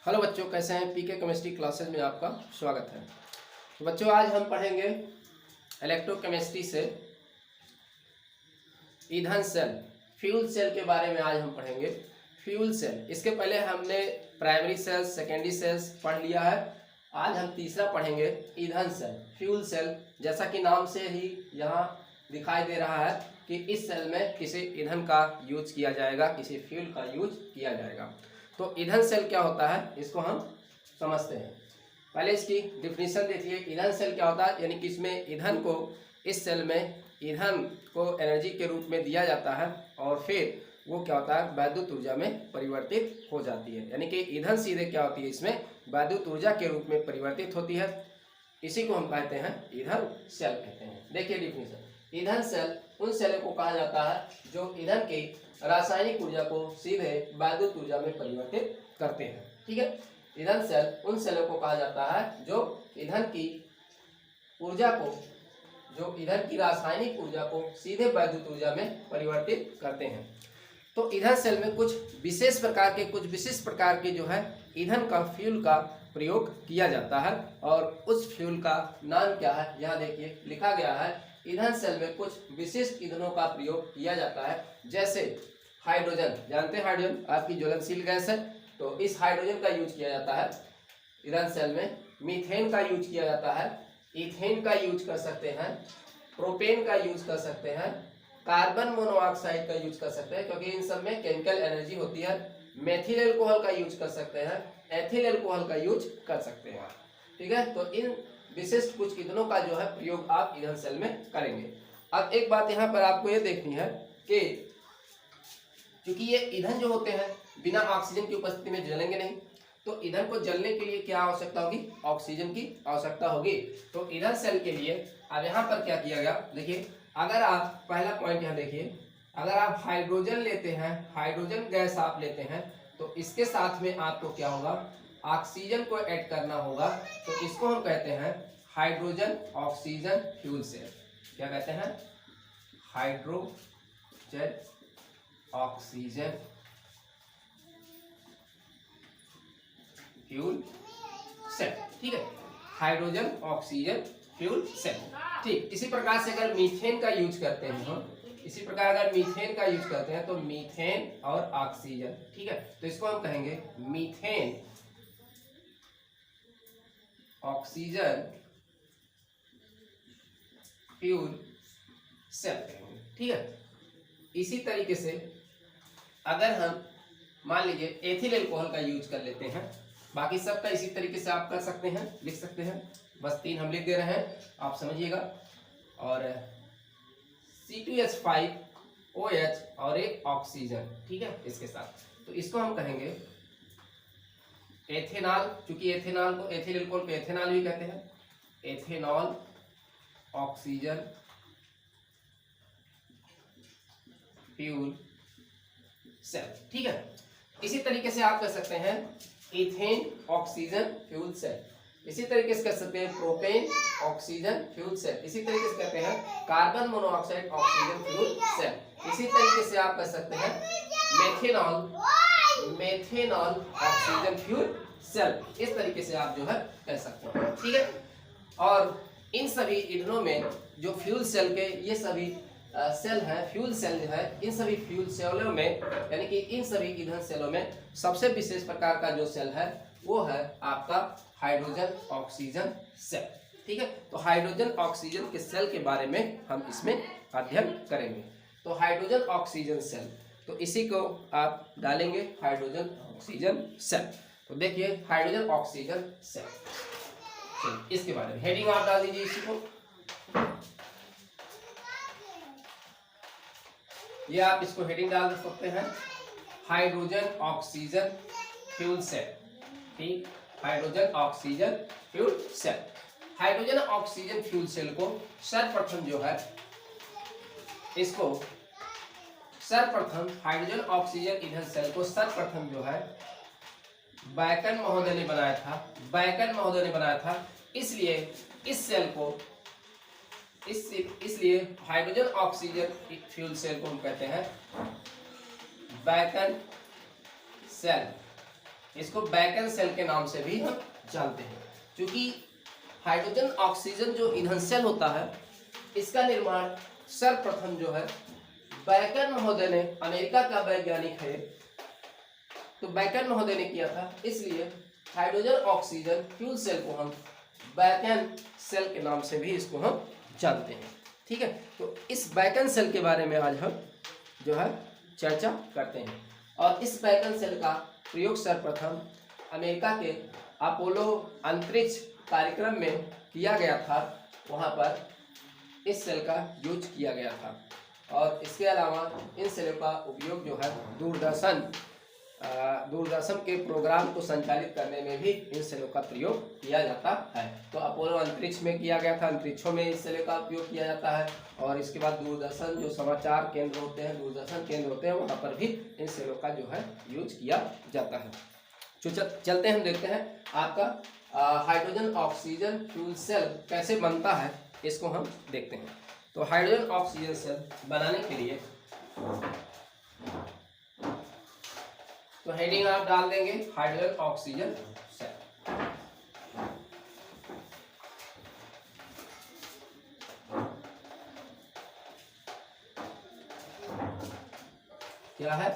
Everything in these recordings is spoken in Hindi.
हेलो बच्चों, कैसे हैं? पीके केमिस्ट्री क्लासेज में आपका स्वागत है। तो बच्चों, आज हम पढ़ेंगे इलेक्ट्रोकेमिस्ट्री से ईंधन सेल, फ्यूल सेल के बारे में। आज हम पढ़ेंगे फ्यूल सेल। इसके पहले हमने प्राइमरी सेल्स, सेकेंडरी सेल्स पढ़ लिया है। आज हम तीसरा पढ़ेंगे ईंधन सेल, फ्यूल सेल। जैसा कि नाम से ही यहाँ दिखाई दे रहा है कि इस सेल में किसी ईंधन का यूज किया जाएगा, किसी फ्यूल का यूज किया जाएगा। तो ईंधन सेल क्या होता है, इसको हम समझते हैं। पहले इसकी डिफिनीशन देखिए। ईंधन सेल क्या होता है, यानी कि इसमें ईंधन को, इस सेल में ईंधन को एनर्जी के रूप में दिया जाता है और फिर वो क्या होता है, वैद्युत ऊर्जा में परिवर्तित हो जाती है। यानी कि ईंधन सीधे क्या होती है, इसमें वैद्युत ऊर्जा के रूप में परिवर्तित होती है। इसी को हम कहते हैं ईंधन सेल कहते हैं। देखिए डिफिनीशन, ईंधन सेल उन सेलों को कहा जाता है जो ईंधन की रासायनिक ऊर्जा को सीधे वैद्युत ऊर्जा में परिवर्तित करते हैं। ठीक है, ईंधन सेल उन सेलों को कहा जाता है जो ईंधन की ऊर्जा को, जो ईंधन की रासायनिक ऊर्जा को सीधे वैद्युत ऊर्जा में परिवर्तित करते हैं। तो ईंधन सेल में कुछ विशेष प्रकार के, कुछ विशिष्ट प्रकार के जो है ईंधन का, फ्यूल का प्रयोग किया जाता है। और उस फ्यूल का नाम क्या है, यहाँ देखिए लिखा गया है। ईंधन सेल में कुछ विशिष्ट ईंधनों का प्रयोग किया जाता है, जैसे हाइड्रोजन। जानते हैं हाइड्रोजन आपकी ज्वलनशील गैस है, तो इस हाइड्रोजन का यूज किया जाता है ईंधन सेल में। मीथेन का यूज किया जाता है, इथेन का यूज कर सकते हैं, प्रोपेन का यूज कर सकते हैं, कार्बन मोनोऑक्साइड का यूज कर सकते हैं, क्योंकि इन सब में केमिकल एनर्जी होती है। मेथिल एल्कोहल का यूज कर सकते हैं, एथिल एल्कोहल का यूज कर सकते हैं। ठीक है, तो इन विशिष्ट कुछ ईंधनों का जो है प्रयोग आप ईंधन सेल में करेंगे। अब एक बात यहाँ पर आपको ये देखनी है कि क्योंकि ये ईंधन जो होते हैं बिना ऑक्सीजन की उपस्थिति में जलेंगे नहीं, तो ईंधन को जलने के लिए क्या आवश्यकता होगी, ऑक्सीजन की आवश्यकता होगी। तो ईंधन सेल के लिए अब यहाँ पर क्या किया गया, देखिए अगर आप, पहला पॉइंट यहाँ देखिए, अगर आप हाइड्रोजन लेते हैं, हाइड्रोजन गैस आप लेते हैं, तो इसके साथ में आपको क्या होगा, ऑक्सीजन को ऐड करना होगा। तो इसको हम कहते हैं हाइड्रोजन ऑक्सीजन फ्यूल सेल। क्या कहते हैं, हाइड्रोजन ऑक्सीजन फ्यूल सेल। ठीक है, हाइड्रोजन ऑक्सीजन फ्यूल सेल। ठीक, इसी प्रकार से अगर मीथेन का यूज करते हैं हम, इसी प्रकार अगर मीथेन का यूज करते हैं तो मीथेन और ऑक्सीजन। ठीक है, तो इसको हम कहेंगे मीथेन ऑक्सीजन फ्यूल सेल कहेंगे। ठीक है, इसी तरीके से अगर हम मान लीजिए एथिल एल्कोहल का यूज कर लेते हैं, बाकी सब का इसी तरीके से आप कर सकते हैं, लिख सकते हैं। बस 3 हम लिख दे रहे हैं, आप समझिएगा। और C2H5OH और एक ऑक्सीजन। ठीक है, इसके साथ तो इसको हम कहेंगे एथेनॉल। क्योंकि एथेनॉल को, एथिल एल्कोहल को एथेनॉल भी कहते हैं, एथेनॉल ऑक्सीजन फ्यूल सेल। ठीक है, इसी तरीके से आप कर सकते हैं इथेन ऑक्सीजन फ्यूल सेल। इसी तरीके से कर सकते हैं प्रोपेन ऑक्सीजन फ्यूल सेल। इसी तरीके से कहते हैं carbon monoxide oxygen fuel cell. इसी तरीके से आप कर सकते हैं मेथेनॉल ऑक्सीजन फ्यूल सेल। इस तरीके से आप जो है कर सकते हैं। ठीक है, और इन सभी ईंधनों में जो फ्यूल सेल के ये सभी सेल है, फ्यूल सेल जो है, इन सभी फ्यूल सेलों में, यानी कि इन सभी ईंधन सेलों में सबसे विशेष प्रकार का जो सेल है वो है आपका हाइड्रोजन ऑक्सीजन सेल। ठीक है, तो हाइड्रोजन ऑक्सीजन के सेल के बारे में हम इसमें अध्ययन करेंगे। तो हाइड्रोजन ऑक्सीजन सेल, तो इसी को आप डालेंगे हाइड्रोजन ऑक्सीजन सेल। तो देखिए हाइड्रोजन ऑक्सीजन सेल, इसके बारे में हेडिंग आप डाल दीजिए इसी को। ये आप इसको हेडिंग डाल सकते हैं, हाइड्रोजन ऑक्सीजन फ्यूल सेल। ठीक, hydrogen oxygen fuel cell. Hydrogen oxygen fuel cell को सर्वप्रथम जो है, इसको सर्वप्रथम हाइड्रोजन ऑक्सीजन ईंधन सेल को सर्वप्रथम जो है बैकन महोदय ने बनाया था, बैकन महोदय ने बनाया था। इसलिए इस सेल को, इसलिए हाइड्रोजन ऑक्सीजन फ्यूल सेल को हम कहते हैं बैकन सेल। इसको बैकन सेल के नाम से भी हम जानते हैं, क्योंकि हाइड्रोजन ऑक्सीजन जो ईंधन सेल होता है इसका निर्माण सर्वप्रथम जो है बैकन महोदय ने, अमेरिका का वैज्ञानिक है, तो बैकन महोदय ने किया था। इसलिए हाइड्रोजन ऑक्सीजन फ्यूल सेल को हम बैकन सेल के नाम से भी इसको हम जानते हैं। ठीक है, तो इस बैकन सेल के बारे में आज हम जो है चर्चा करते हैं। और इस बैकन सेल का प्रयोग सर्वप्रथम अमेरिका के अपोलो अंतरिक्ष कार्यक्रम में किया गया था, वहाँ पर इस सेल का यूज किया गया था। और इसके अलावा इन सेलों का उपयोग जो है दूरदर्शन के प्रोग्राम को संचालित करने में भी इन सेलों का प्रयोग किया जाता है। तो अपोलो अंतरिक्ष में किया गया था, अंतरिक्षों में इस सेलों का उपयोग किया जाता है। और इसके बाद दूरदर्शन जो समाचार केंद्र होते हैं, दूरदर्शन केंद्र होते हैं, वहाँ पर भी इन सेलों का जो है यूज किया जाता है। तो चलते हैं, हम देखते हैं आपका हाइड्रोजन ऑक्सीजन फ्यूल सेल कैसे बनता है, इसको हम देखते हैं। तो हाइड्रोजन ऑक्सीजन सेल बनाने के लिए तो हेडिंग आप डाल देंगे हाइड्रोजन ऑक्सीजन सेल। क्या है?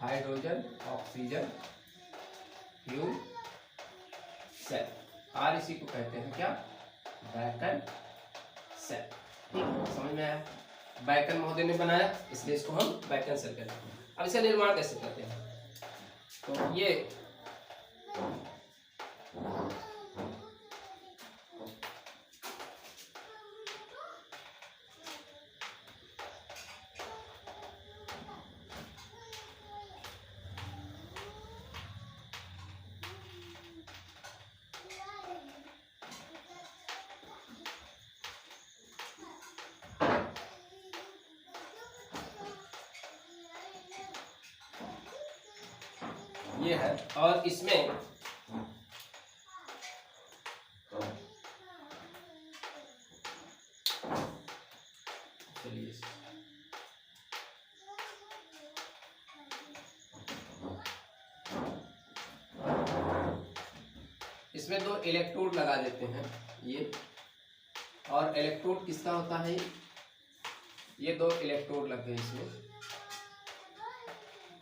हाइड्रोजन ऑक्सीजन फ्यूल सेल, और इसी को कहते हैं क्या? Bacon cell. ठीक है, समझ में आया? बैकन महोदय ने बनाया, इसलिए इसको हम बैकन सेल कहते हैं। अब इसका निर्माण कैसे करते हैं? तो ये है, और इसमें चलिए इसमें 2 इलेक्ट्रोड लगा देते हैं ये, और इलेक्ट्रोड किसका होता है? ये 2 इलेक्ट्रोड लग गए इसमें,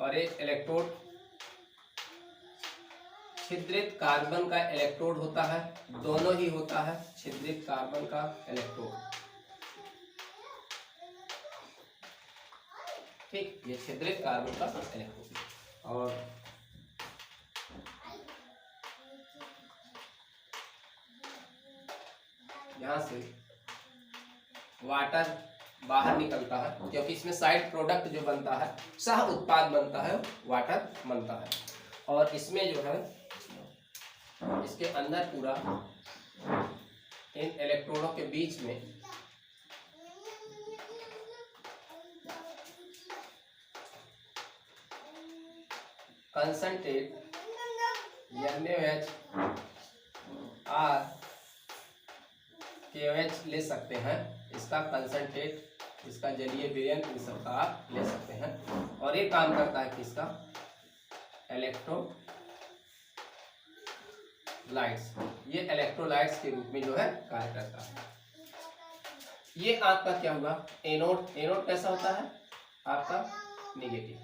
और एक इलेक्ट्रोड छिद्रित कार्बन का इलेक्ट्रोड होता है, दोनों ही होता है छिद्रित कार्बन का इलेक्ट्रोड। ठीक, ये छिद्रित कार्बन का इलेक्ट्रोड। और यहाँ से वाटर बाहर निकलता है, क्योंकि इसमें साइड प्रोडक्ट जो बनता है, सह उत्पाद बनता है, वाटर बनता है। और इसमें जो है इसके अंदर पूरा इन इलेक्ट्रोडों के बीच में कंसंट्रेट NaOH और KOH ले सकते हैं। इसका कंसंट्रेट, इसका जलीय विलयन, इन सब का आप ले सकते हैं। और ये काम करता है किसका? इलेक्ट्रोलाइट्स। ये इलेक्ट्रोलाइट्स के रूप में जो है कार्य करता है। ये आपका क्या हुआ? एनोड। एनोड कैसा होता है? आपका निगेटिव।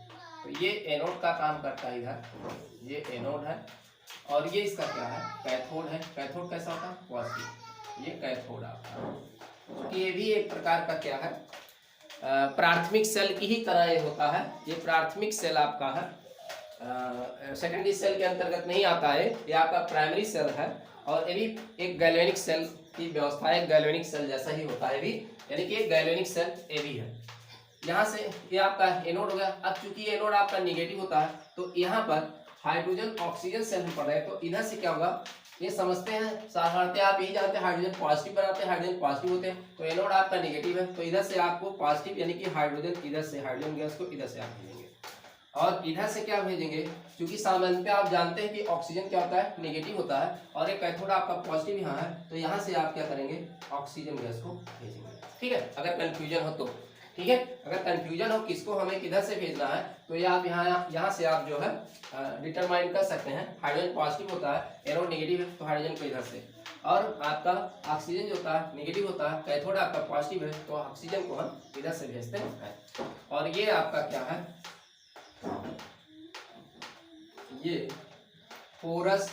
तो ये एनोड का काम करता है इधर, ये एनोड है। और ये इसका क्या है? कैथोड है। कैथोड कैसा होता है? पॉजिटिव। ये कैथोड आपका, तो ये भी एक प्रकार का क्या है? प्राथमिक सेल की ही तरह ये होता है। ये प्राथमिक सेल आपका है, सेकेंडरी सेल के अंतर्गत नहीं आता है, ये आपका प्राइमरी सेल है। और ये भी एक गैल्वेनिक सेल की व्यवस्था है, गैल्वेनिक सेल जैसा ही होता है भी, यानी कि एक गैल्वेनिक सेल ये भी है। यहाँ से ये आपका एनोड हो गया। अब चूंकि एनोड आपका निगेटिव होता है, तो यहाँ पर हाइड्रोजन ऑक्सीजन सेल हम पढ़ रहे हैं, तो इधर से क्या होगा? ये समझते हैं साधारणतः, आप यही जानते हैं हाइड्रोजन पॉजिटिव बनाते हैं, हाइड्रोजन पॉजिटिव होते हैं, तो एनोड आपका निगेटिव है, तो इधर से आपको पॉजिटिव यानी कि हाइड्रोजन, इधर से हाइड्रोजन गैस को इधर से आप भेजेंगे। और इधर से क्या भेजेंगे? क्योंकि सामान्यतः आप जानते हैं कि ऑक्सीजन क्या होता है? निगेटिव होता है, और एक कैथोड आपका पॉजिटिव यहाँ है, तो यहाँ से आप क्या करेंगे? ऑक्सीजन गैस को भेजेंगे। ठीक है, अगर कंफ्यूजन हो तो ठीक है। अगर कंफ्यूजन हो किसको हमें किधर से भेजना है तो ये आप यहाँ से आप जो है डिटरमाइन कर सकते हैं। हाइड्रोजन पॉजिटिव होता है, एनोड नेगेटिव है तो हाइड्रोजन को इधर से, और आपका ऑक्सीजन जो होता है नेगेटिव होता है, कैथोड आपका पॉजिटिव है तो ऑक्सीजन को हम इधर से भेजते हैं। और ये आपका क्या है, ये पोरस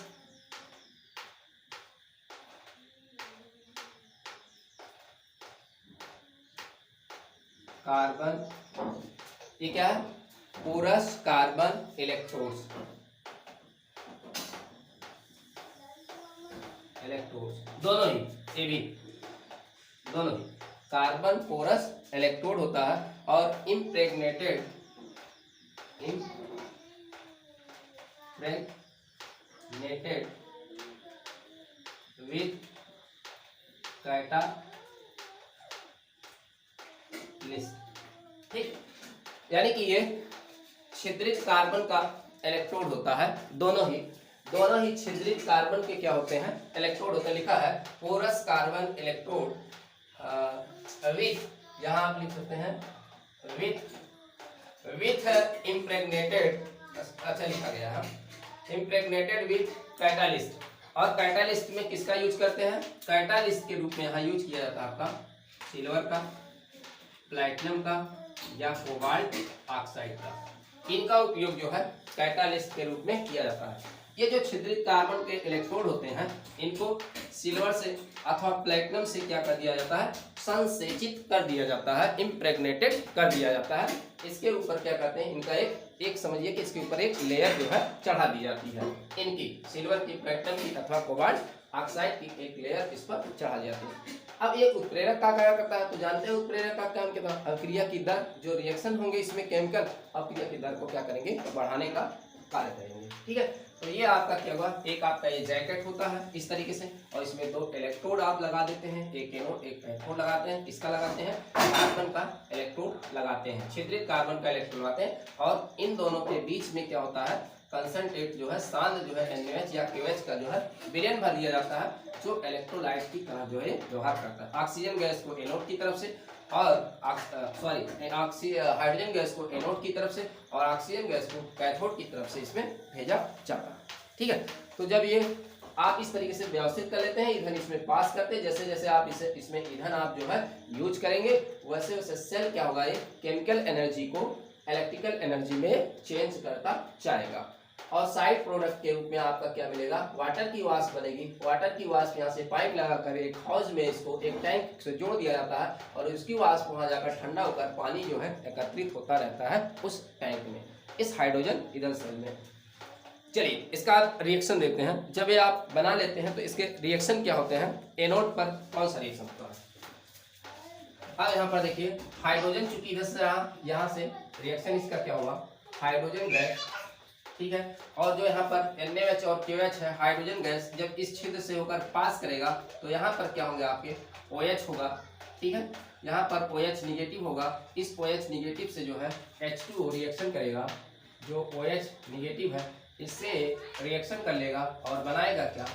कार्बन, ये क्या है, पोरस कार्बन इलेक्ट्रोड्स, दोनों ही, ये भी दोनों ही कार्बन पोरस इलेक्ट्रोड होता है और इम्प्रेग्नेटेड विथ कैटालिस्ट, ठीक। यानी कि ये छिद्रित कार्बन का इलेक्ट्रोड होता है, दोनों ही छिद्रित कार्बन के क्या होते हैं, इलेक्ट्रोड होते हैं। लिखा है पोरस कार्बन इलेक्ट्रोड विथ, यहाँ आप लिख सकते हैं विथ इम्प्रेग्नेटेड, अच्छा लिखा गया है, इम्प्रेग्नेटेड विथ कैटालिस्ट। और कैटालिस्ट में किसका यूज करते हैं, कैटालिस्ट के रूप में यहाँ यूज किया जाता है आपका सिल्वर का, प्लैटिनम का या कोबाल्ट ऑक्साइड का। इनका उपयोग जो है कैटालिस्ट के रूप में किया जाता है। ये जो छिद्रित कार्बन के इलेक्ट्रोड होते हैं इनको सिल्वर से अथवा प्लैटिनम से क्या कर दिया जाता है, संसेचित कर दिया जाता है, इम्प्रेग्नेटेड कर दिया जाता है। इसके ऊपर क्या करते हैं, इनका एक समझिए कि इसके ऊपर एक लेयर जो है चढ़ा दी जाती है, इनकी सिल्वर की, प्लैटिनम की अथवा कोबाल्ट ऑक्साइड की एक लेयर इस पर चढ़ा दी जाती है। अब ये उत्प्रेरक का क्या करता है तो जानते हैं, उत्प्रेरक का काम क्या, अभिक्रिया की दर, जो रिएक्शन होंगे इसमें केमिकल, अभिक्रिया की दर को क्या करेंगे, बढ़ाने का कार्य करेंगे, ठीक है। तो ये आपका क्या हुआ, एक आपका ये जैकेट होता है इस तरीके से, और इसमें दो इलेक्ट्रोड आप लगा देते हैं, एक एनोड एक कैथोड लगाते हैं, इसका लगाते हैं, कार्बन का इलेक्ट्रोड लगाते हैं, छिद्रित कार्बन का इलेक्ट्रोड लगाते हैं, और इन दोनों के बीच में क्या होता है, कंसंट्रेट जो है, सांद्र जो है NaOH या KOH का जो है विलयन भर दिया जाता है, जो इलेक्ट्रोलाइट की तरह जो है व्यवहार करता है। ऑक्सीजन गैस को एनोड की तरफ से और हाइड्रोजन गैस को एनोड की तरफ से और ऑक्सीजन गैस को कैथोड की तरफ से इसमें भेजा जाता है, ठीक है। तो जब ये आप इस तरीके से व्यवस्थित कर लेते हैं, ईंधन इसमें पास करते हैं, जैसे जैसे आप इसमें ईंधन आप जो है यूज करेंगे वैसे वैसे सेल क्या होगा, ये केमिकल एनर्जी को इलेक्ट्रिकल एनर्जी में चेंज करता जाएगा। और साइड प्रोडक्ट के रूप में आपका क्या मिलेगा, वाटर की वाष्प बनेगी। वाटर की वाष्प यहाँ से पाइप लगाकर एक हाउस में इसको एक टैंक से जोड़ दिया जाता है और उसकी वाष्प वहाँ जाकर ठंडा होकर पानी जो है एकत्रित होता रहता है उस टैंक में, इस हाइड्रोजन ईंधन सेल में। चलिए इसका रिएक्शन देखते हैं। जब ये आप बना लेते हैं तो इसके रिएक्शन क्या होते हैं, एनोड पर कौन सा रिएक्शन होता है। अब यहाँ पर देखिए हाइड्रोजन, चूंकि इधर से यहाँ से रिएक्शन इसका क्या हुआ, हाइड्रोजन गैस, ठीक है। और जो यहाँ पर NaOH और KOH है, हाइड्रोजन गैस जब इस छिद्र से होकर पास करेगा तो यहाँ पर क्या होंगे, आपके OH होगा, ठीक है। यहाँ पर OH निगेटिव होगा, इस OH निगेटिव से जो है H2O रिएक्शन करेगा, जो OH निगेटिव है इससे रिएक्शन कर लेगा और बनाएगा क्या,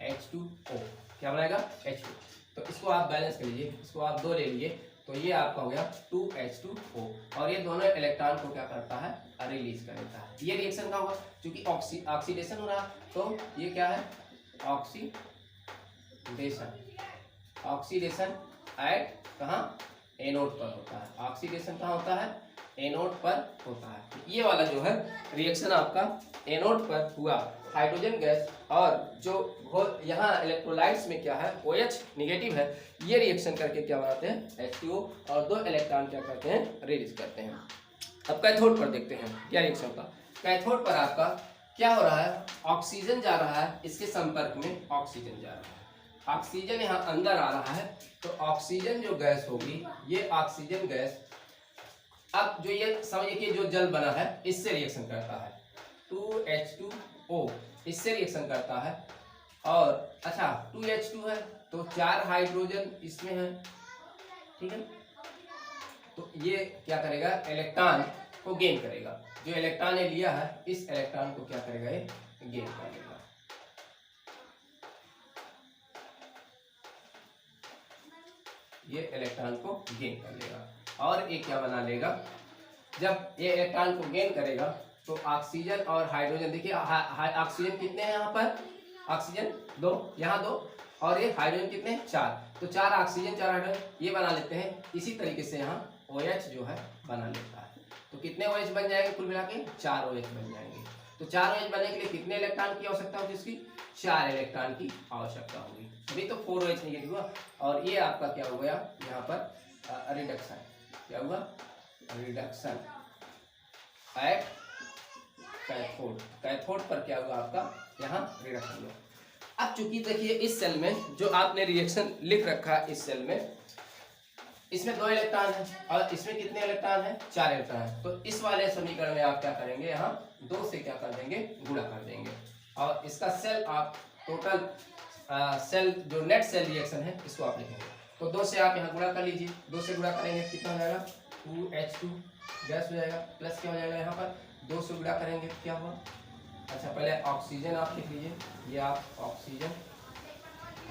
H2O, क्या बनाएगा, H2। तो इसको आप बैलेंस कर लीजिए, इसको आप 2 ले लीजिए, तो ये आपका हो गया 2H2O, और ये दोनों इलेक्ट्रॉन को क्या करता है, रिलीज कर देता है। ये रिएक्शन का होगा, क्योंकि ऑक्सीडेशन हो रहा, तो ये क्या है, ऑक्सीडेशन एट कहाँ, एनोड पर होता है। ऑक्सीडेशन कहाँ होता है, एनोड पर होता है। ये वाला जो है रिएक्शन आपका एनोड पर हुआ, हाइड्रोजन गैस और जो यहाँ इलेक्ट्रोलाइट्स में क्या है, OH निगेटिव है, ये रिएक्शन करके क्या बनाते हैं, H2O, और 2 इलेक्ट्रॉन क्या करते हैं, रिलीज करते हैं। अब कैथोड पर देखते हैं क्या रिएक्शन होता है। कैथोड पर आपका क्या हो रहा है, ऑक्सीजन जा रहा है, इसके संपर्क में ऑक्सीजन जा रहा है, ऑक्सीजन यहाँ अंदर आ रहा है, तो ऑक्सीजन जो गैस होगी, ये ऑक्सीजन गैस, अब जो ये समझिए कि जो जल बना है इससे रिएक्शन करता है, 2H2O इससे रिएक्शन करता है, और अच्छा 2H2 है तो 4 हाइड्रोजन इसमें है, ठीक है। तो ये क्या करेगा, इलेक्ट्रॉन को गेन करेगा, जो इलेक्ट्रॉन ने लिया है इस इलेक्ट्रॉन को क्या करेगा, ये गेन करेगा। ये इलेक्ट्रॉन को गेन कर लेगा। और ये क्या बना लेगा, जब ये इलेक्ट्रॉन को गेन करेगा तो ऑक्सीजन और हाइड्रोजन, देखिए ऑक्सीजन कितने हैं यहाँ पर, ऑक्सीजन 2, यहाँ 2, और ये हाइड्रोजन कितने 4, तो 4 ऑक्सीजन 4 हाइड्रोजन ये बना लेते हैं। इसी तरीके से यहाँ OH जो है बना लेता है। तो कितने OH बन जाएंगे, कुल मिला के 4 OH बन जाएंगे। तो 4 OH बनने के लिए कितने इलेक्ट्रॉन की आवश्यकता होगी, इसकी 4 इलेक्ट्रॉन की आवश्यकता होगी। अभी तो 4 OH निगेटिव हुआ, और ये आपका क्या हो गया यहाँ पर रिडक्शन, क्या हुआ, रिडक्शन एट कैथोड, कैथोड पर क्या हुआ आपका यहाँ रिडक्शन हुआ। अब चूंकि देखिए इस सेल में जो आपने रिएक्शन लिख रखा है, इस सेल में इसमें 2 इलेक्ट्रॉन है और इसमें कितने इलेक्ट्रॉन है, 4 इलेक्ट्रॉन है। तो इस वाले समीकरण में आप क्या करेंगे, यहाँ 2 से क्या कर देंगे, गुणा कर देंगे, और इसका सेल आप टोटल सेल जो नेट सेल रिएक्शन है इसको आप लिखेंगे। तो 2 से आप यहाँ गुणा कर लीजिए, 2 से गुणा करेंगे कितना हो जाएगा, 2H2 गैस हो जाएगा, प्लस क्या हो जाएगा यहाँ पर 2 से गुणा करेंगे क्या हुआ, अच्छा पहले ऑक्सीजन आप लिख लीजिए, ये आप ऑक्सीजन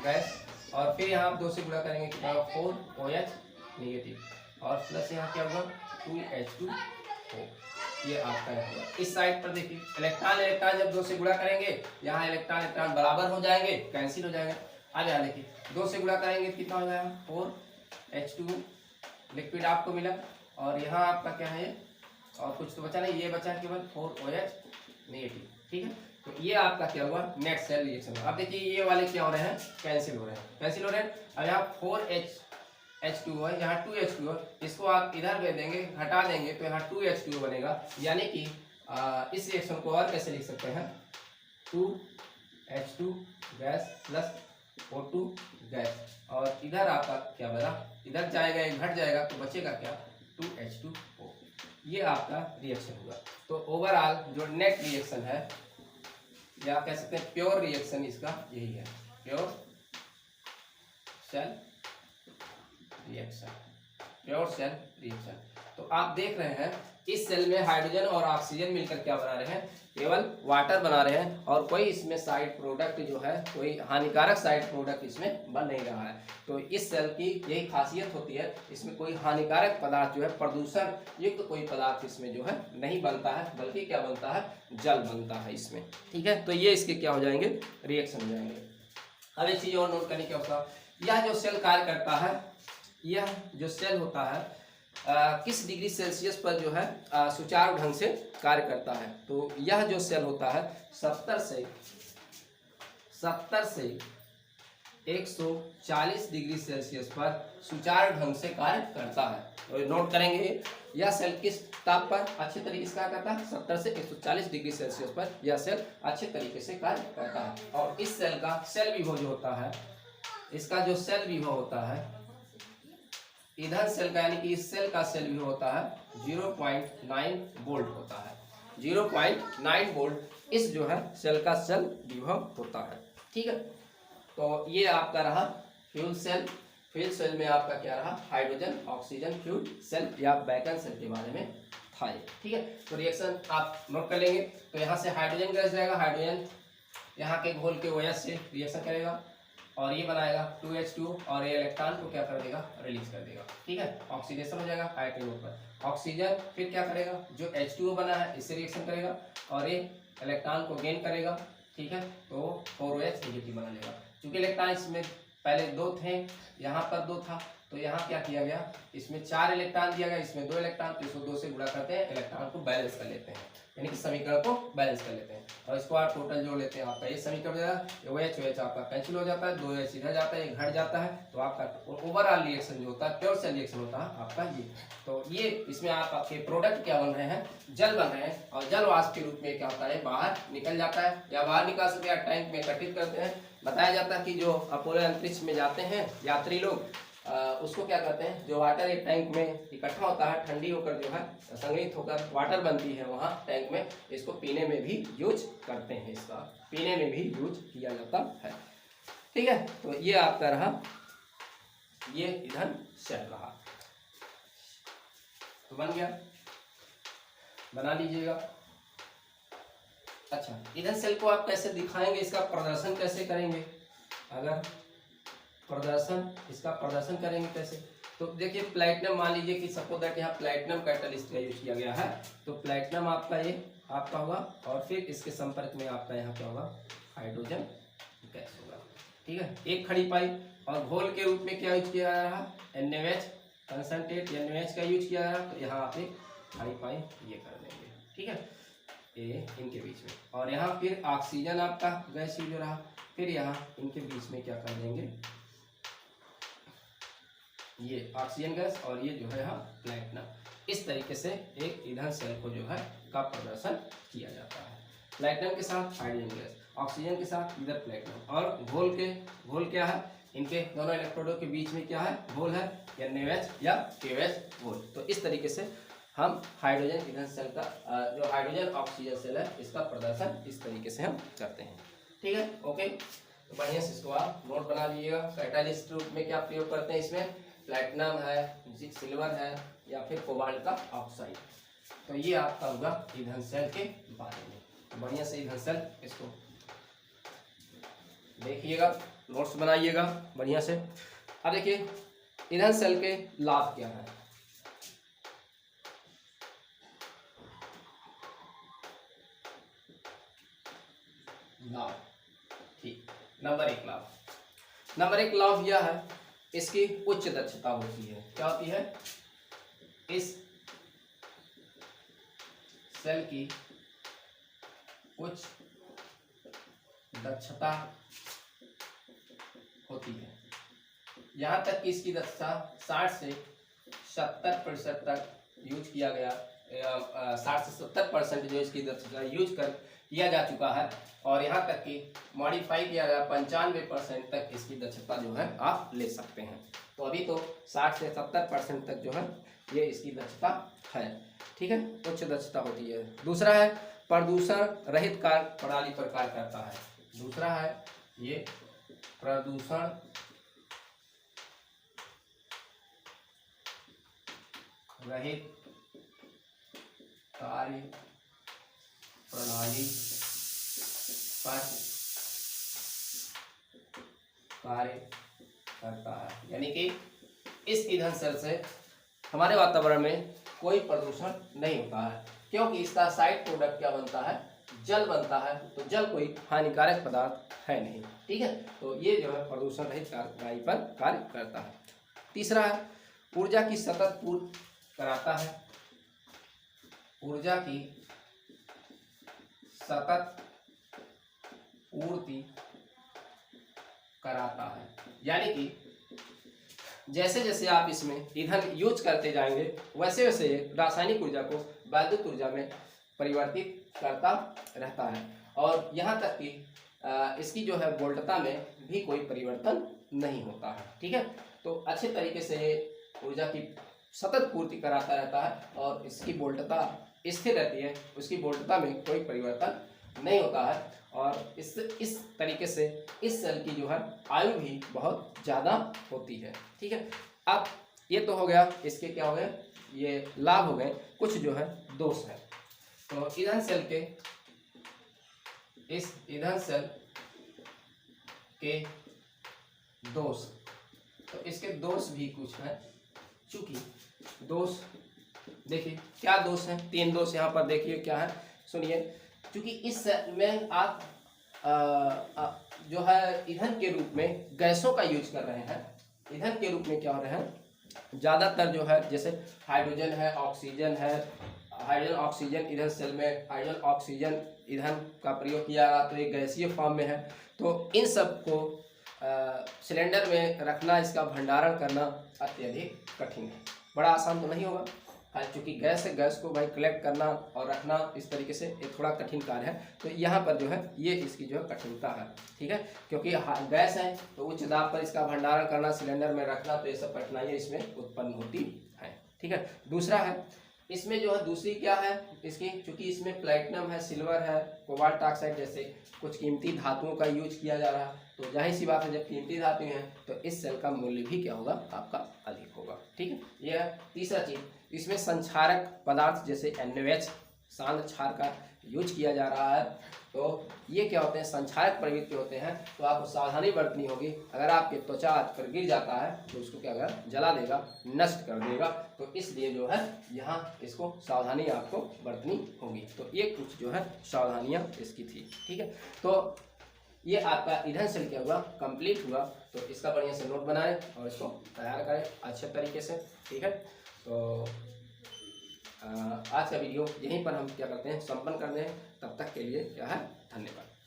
गैस, और फिर यहाँ आप 2 से गुणा करेंगे कितना, 4OH निगेटिव, और प्लस यहाँ क्या होगा 2H2O, ये आपका होगा। इस साइड पर देखिए इलेक्ट्रॉन इलेक्ट्रॉन जब 2 से गुणा करेंगे, यहाँ इलेक्ट्रॉन इलेक्ट्रॉन बराबर हो जाएंगे, कैंसिल हो जाएगा। अब यहाँ देखिए 2 से गुणा करेंगे कितना हो जाएगा, 4H2 लिक्विड आपको मिला, और यहाँ आपका क्या है, और कुछ तो बचा नहीं, ये बचा केवल 4OH निगेटिव, ठीक है। तो ये आपका क्या हुआ, नेट सेल रिएक्शन। अब देखिए ये वाले क्या हो रहे हैं, कैंसिल हो रहे हैं, कैंसिल हो रहे हैं। अब यहाँ 4H2 है, यहाँ 2H2 है, इसको आप इधर दे देंगे, हटा देंगे तो यहाँ 2H2 बनेगा। यानी कि इस रिएक्शन को और कैसे लिख सकते हैं, 2H2 gas plus O2 gas, और इधर आपका क्या बना, इधर जाएगा एक घट जाएगा तो बचेगा क्या, 2H2O। ये आपका रिएक्शन हुआ। तो ओवरऑल जो नेट रिएक्शन है, या आप कह सकते हैं प्योर रिएक्शन, इसका यही है, pure cell reaction, pure cell reaction. तो आप देख रहे हैं इस सेल में हाइड्रोजन और ऑक्सीजन मिलकर क्या बना रहे हैं, केवल वाटर बना रहे हैं, और कोई इसमें साइड प्रोडक्ट जो है, कोई हानिकारक साइड प्रोडक्ट इसमें बन नहीं रहा है। तो इस सेल की यही खासियत होती है, इसमें कोई हानिकारक पदार्थ जो है, प्रदूषण युक्त कोई पदार्थ इसमें जो है नहीं बनता है, बल्कि क्या बनता है, जल बनता है इसमें, ठीक है। तो ये इसके क्या हो जाएंगे, रिएक्शन हो जाएंगे। अब एक चीज और नोट करने की आवश्यकता, यह जो सेल कार्य करता है, यह जो सेल होता है किस डिग्री सेल्सियस पर जो है सुचारू ढंग से कार्य करता है। तो यह जो सेल होता है 70 से 140 डिग्री सेल्सियस पर सुचारू ढंग से कार्य करता है। तो नोट करेंगे यह सेल किस ताप पर अच्छे तरीके से कार्य करता है, 70 से 140 डिग्री सेल्सियस पर यह सेल अच्छे तरीके से कार्य करता है। और इस सेल का सेल विभव जो होता है, इसका जो सेल विभव होता है ईंधन सेल का, यानी कि इस सेल का सेल विभव होता है 0.9 वोल्ट होता है, 0.9 वोल्ट इस जो है सेल का सेल विभव होता है, ठीक है। तो ये आपका रहा फ्यूल सेल। फ्यूल सेल में आपका क्या रहा, हाइड्रोजन ऑक्सीजन फ्यूल सेल या बैकन सेल के बारे में था ये, ठीक है। तो रिएक्शन आप नोट कर लेंगे। तो यहाँ से हाइड्रोजन गैस जाएगा, हाइड्रोजन यहाँ के घोल के OH से रिएक्शन करेगा, और ये बनाएगा 2H2, और ये इलेक्ट्रॉन को क्या कर देगा, रिलीज कर देगा, ठीक है। ऑक्सीडेशन हो जाएगा हाइड्रोजन पर, ऑक्सीजन फिर क्या करेगा, जो H2O बना है इससे रिएक्शन करेगा, और ये इलेक्ट्रॉन को गेन करेगा, ठीक है। तो 4OH निगेटिव बना लेगा। चूंकि इलेक्ट्रॉन इसमें पहले 2 थे, यहाँ पर 2 था, तो यहाँ क्या किया गया, इसमें 4 इलेक्ट्रॉन दिया गया, इसमें 2 इलेक्ट्रॉन, तो इसको 2 से गुणा करते हैं, इलेक्ट्रॉन को बैलेंस कर लेते हैं, यानी कि समीकरण को बैलेंस कर लेते हैं, और इसको आप टोटल जोड़ लेते हैं, आपका ये समीकरण हो जाएगा। OH आपका कैंसिल हो जाता है, 2H इधर जाता है, ये घट जाता है, तो आपका ओवरऑल रिएक्शन जो होता है, प्योर सेल रिएक्शन होता है आपका ये। तो ये इसमें आपके प्रोडक्ट क्या बन रहे हैं, जल बन रहे हैं, और जल वाष्प के रूप में क्या होता है, बाहर निकल जाता है, या बाहर निकाल सकते हैं, टैंक में एकत्रित करते हैं। बताया जाता है कि जो अपोलो अंतरिक्ष में जाते हैं यात्री लोग, उसको क्या करते हैं, जो वाटर एक टैंक में इकट्ठा होता है, ठंडी होकर जो है संग्रहित होकर वाटर बनती है वहाँ टैंक में, इसको पीने में भी यूज करते हैं, इसका पीने में भी यूज किया जाता है, ठीक है। तो ये आपका रहा, ये ईंधन सेल रहा। तो बन गया, बना लीजिएगा। अच्छा, ईंधन सेल को आप कैसे दिखाएंगे, इसका प्रदर्शन कैसे करेंगे, अगर प्रदर्शन, इसका प्रदर्शन करेंगे कैसे, तो देखिए प्लैटिनम, मान लीजिए कि सपोज दैट यहाँ प्लैटिनम कैटलिस्ट का यूज किया गया है, तो प्लैटिनम आपका ये आपका होगा, और फिर इसके संपर्क में आपका यहाँ क्या होगा, हाइड्रोजन गैस होगा। ठीक है, एक खड़ी पाई, और घोल के रूप में क्या यूज किया जा रहा है, NaOH कंसनट्रेट NaOH का यूज किया जा रहा है, तो यहाँ आप एक खड़ी पाई ये कर देंगे। ठीक है, ये इनके बीच में, और यहाँ फिर ऑक्सीजन आपका गैस यूज हो रहा, फिर यहाँ इनके बीच में क्या कर देंगे, ये ऑक्सीजन गैस, और ये जो है यहाँ प्लैटिनम। इस तरीके से एक ईंधन सेल को जो है का प्रदर्शन किया जाता है। प्लैटिनम के साथ हाइड्रोजन गैस, ऑक्सीजन के साथ इधर प्लैटिनम, और घोल क्या है, इनके दोनों इलेक्ट्रोडों के बीच में क्या है, घोल है, NaOH या KOH घोल। तो इस तरीके से हम हाइड्रोजन ईंधन सेल का जो हाइड्रोजन ऑक्सीजन सेल है इसका प्रदर्शन इस तरीके से हम करते हैं। ठीक है, ओके, तो बढ़िया से इसको आप नोट बना लीजिएगा। कैटालिस्ट रूप में क्या प्रयोग करते हैं, इसमें प्लैटिनम है, सिल्वर है, या फिर कोबाल्ट का ऑक्साइड। तो ये आपका होगा ईंधन सेल के बारे में। बढ़िया से ईंधन सेल इसको देखिएगा, नोट्स बनाइएगा बढ़िया से। अब देखिए ईंधन सेल के लाभ क्या है। लाभ, ठीक, नंबर एक लाभ यह है, इसकी उच्च दक्षता होती है। क्या होती है, इस सेल की उच्च दक्षता होती है। यहाँ तक कि इसकी दक्षता 60 से 70% तक यूज किया गया, 60 से 70% जो इसकी दक्षता यूज किया जा चुका है, और यहाँ तक कि मॉडिफाई किया गया 95% तक इसकी दक्षता जो है आप ले सकते हैं। तो अभी तो 60 से 70% तक जो है ये इसकी दक्षता है। ठीक है, उच्च दक्षता होती है। दूसरा है प्रदूषण रहित कार्य प्रणाली पर कार्य करता है। दूसरा है ये प्रदूषण रहित कार्य प्रणाली पर कार्य करता है, यानी कि इस ईंधन सेल से हमारे वातावरण में कोई प्रदूषण नहीं होता है, क्योंकि इसका साइड प्रोडक्ट क्या बनता है, जल बनता है। तो जल कोई हानिकारक पदार्थ है नहीं। ठीक है, तो ये जो है प्रदूषण रहित प्रणाली पर कार्य करता है। तीसरा है ऊर्जा की सतत पूर्ति कराता है। ऊर्जा की सतत पूर्ति कराता है, यानी कि जैसे जैसे आप इसमें ईंधन यूज करते जाएंगे वैसे वैसे रासायनिक ऊर्जा को वैद्युत ऊर्जा में परिवर्तित करता रहता है, और यहाँ तक कि इसकी जो है वोल्टता में भी कोई परिवर्तन नहीं होता है। ठीक है, तो अच्छे तरीके से ये ऊर्जा की सतत पूर्ति कराता रहता है, और इसकी वोल्टता स्थिर रहती है, उसकी वोल्टता में कोई परिवर्तन नहीं होता है, और इस तरीके से इस सेल की जो है आयु भी बहुत ज़्यादा होती है। ठीक है, अब ये तो हो गया, इसके क्या हो गए, ये लाभ हो गए। कुछ जो है दोष है। तो ईंधन सेल के, इस ईंधन सेल के दोष, तो इसके दोष भी कुछ है। चूंकि दोष देखिए क्या दोष है, 3 दोष यहाँ पर देखिए क्या है, सुनिए। क्योंकि इस में आप जो है ईंधन के रूप में गैसों का यूज कर रहे हैं। ईंधन के रूप में क्या हो रहे हैं, ज़्यादातर जो है जैसे हाइड्रोजन है, ऑक्सीजन है, हाइड्रोजन ऑक्सीजन ईंधन सेल में हाइड्रोजन ऑक्सीजन ईंधन का प्रयोग किया रहा, तो ये गैसीय फॉर्म में है। तो इन सब को सिलेंडर में रखना, इसका भंडारण करना अत्यधिक कठिन है। बड़ा आसान तो नहीं होगा, क्योंकि गैस है, गैस को भाई कलेक्ट करना और रखना इस तरीके से ये थोड़ा कठिन कार्य है। तो यहाँ पर जो है ये इसकी जो है कठिनता है। ठीक है, क्योंकि गैस है तो उच्च दाब पर इसका भंडारण करना, सिलेंडर में रखना, तो ये सब कठिनाइयाँ इसमें उत्पन्न होती है। ठीक है, दूसरा है इसमें जो है, दूसरी क्या है इसकी, चूँकि इसमें प्लैटिनम है, सिल्वर है, कोबाल्ट ऑक्साइड जैसे कुछ कीमती धातुओं का यूज किया जा रहा है। तो जाहिर सी बात है, जब कीमती धातु हैं तो इस सेल का मूल्य भी क्या होगा, आपका अधिक होगा। ठीक है, यह तीसरा चीज, इसमें संक्षारक पदार्थ जैसे NaOH शांत क्षार का यूज किया जा रहा है। तो ये क्या होते हैं, संक्षारक प्रवृत्ति होते हैं। तो आपको सावधानी बरतनी होगी। अगर आपके त्वचा पर गिर जाता है तो उसको क्या कर जला देगा, नष्ट कर देगा। तो इसलिए जो है यहाँ इसको सावधानी आपको बरतनी होगी। तो ये कुछ जो है सावधानियाँ इसकी थी, ठीक है। तो ये आपका ईंधन सेल क्या हुआ, कंप्लीट हुआ। तो इसका बढ़िया से नोट बनाएं और इसको तैयार करें अच्छे तरीके से, ठीक है। तो आज का वीडियो यहीं पर हम क्या करते हैं, संपन्न करते हैं। तब तक के लिए क्या है, धन्यवाद।